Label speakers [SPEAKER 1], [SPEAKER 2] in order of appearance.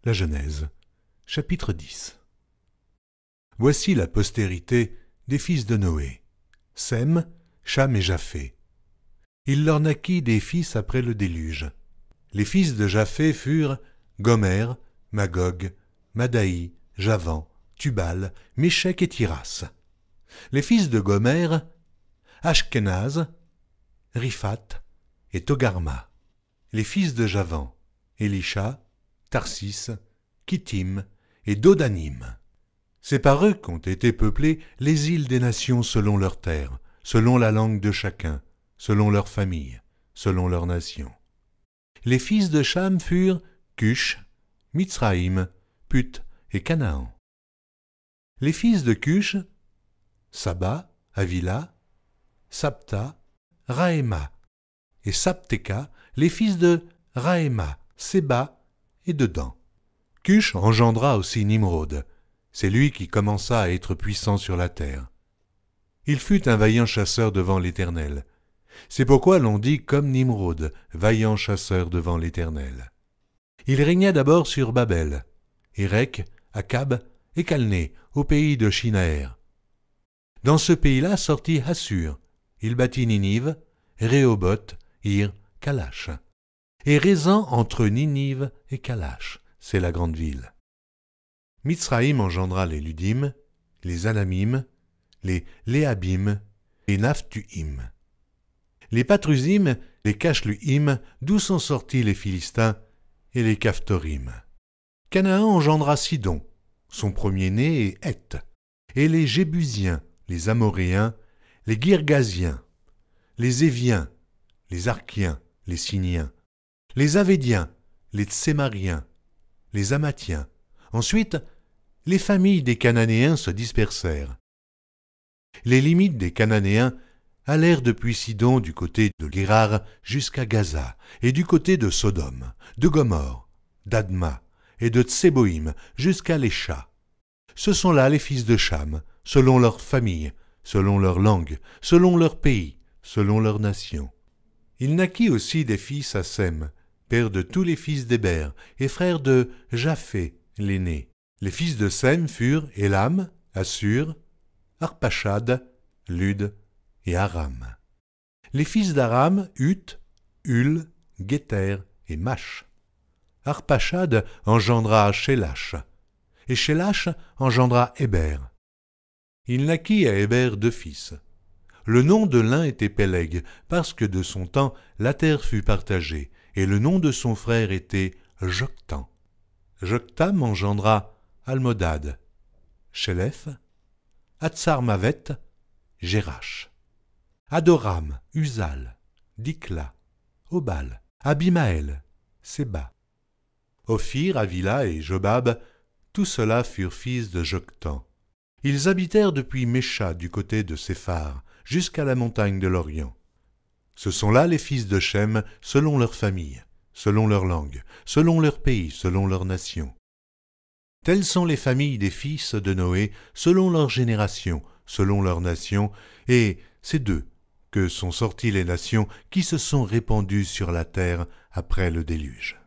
[SPEAKER 1] La Genèse, chapitre 10. Voici la postérité des fils de Noé, Sem, Cham et Japheth. Il leur naquit des fils après le déluge. Les fils de Japheth furent Gomer, Magog, Madaï, Javan, Tubal, Méchec et Tiras. Les fils de Gomer, Ashkenaz, Riphath et Togarma. Les fils de Javan, Elisha, Tarsis, Kittim et Dodanim. C'est par eux qu'ont été peuplées les îles des nations selon leurs terres, selon la langue de chacun, selon leur famille, selon leur nation. Les fils de Cham furent Cush, Mitsraïm, Put et Canaan. Les fils de Cush, Saba, Havila, Sabta, Raéma, et Sabteka, les fils de Raéma, Séba et Dedan. Cush engendra aussi Nimrod. C'est lui qui commença à être puissant sur la terre. Il fut un vaillant chasseur devant l'Éternel. C'est pourquoi l'on dit comme Nimrod, vaillant chasseur devant l'Éternel. Il régna d'abord sur Babel, Érec, Akab et Calné, au pays de Shinaër. Dans ce pays-là sortit Assur. Il bâtit Ninive, Rehoboth, Ir, Kalash. Et Rézan entre Ninive et Kalash, c'est la grande ville. Mitsraïm engendra les Ludim, les Anamim, les Léabim, les Naphtuim. Les Patrusim, les Cashluim, d'où sont sortis les Philistins, et les Caphtorim. Canaan engendra Sidon, son premier-né est Heth, et les Jébusiens, les Amoréens, les Girgasiens, les Éviens, les Arkiens, les Siniens, les Avédiens, les Tsémariens, les Amathiens. Ensuite, les familles des Cananéens se dispersèrent. Les limites des Cananéens allèrent depuis Sidon du côté de Guérar jusqu'à Gaza, et du côté de Sodome, de Gomorrhe, d'Adma et de Tseboïm jusqu'à Lécha. Ce sont là les fils de Cham, selon leurs familles, selon leur langue, selon leur pays, selon leur nation. Il naquit aussi des fils à Sem, père de tous les fils d'Héber, et frère de Japheth, l'aîné. Les fils de Sem furent Élam, Assur, Arpachad, Lud et Aram. Les fils d'Aram, Huth, Hul, Guéter et Mash. Arpachad engendra Shélach, et Shélach engendra Héber. Il naquit à Héber 2 fils. Le nom de l'un était Péleg, parce que de son temps la terre fut partagée, et le nom de son frère était Joktan. Joktam engendra Almodad, Shélef, Hatsarmavet, Jérach, Adoram, Uzal, Dikla, Obal, Abimaël, Séba, Ophir, Havila et Jobab, tous ceux-là furent fils de Joktan. Ils habitèrent depuis Mécha du côté de Séphar, jusqu'à la montagne de l'Orient. Ce sont là les fils de Shem, selon leur famille, selon leur langue, selon leur pays, selon leur nation. Telles sont les familles des fils de Noé, selon leur génération, selon leur nation, et c'est d'eux que sont sorties les nations qui se sont répandues sur la terre après le déluge.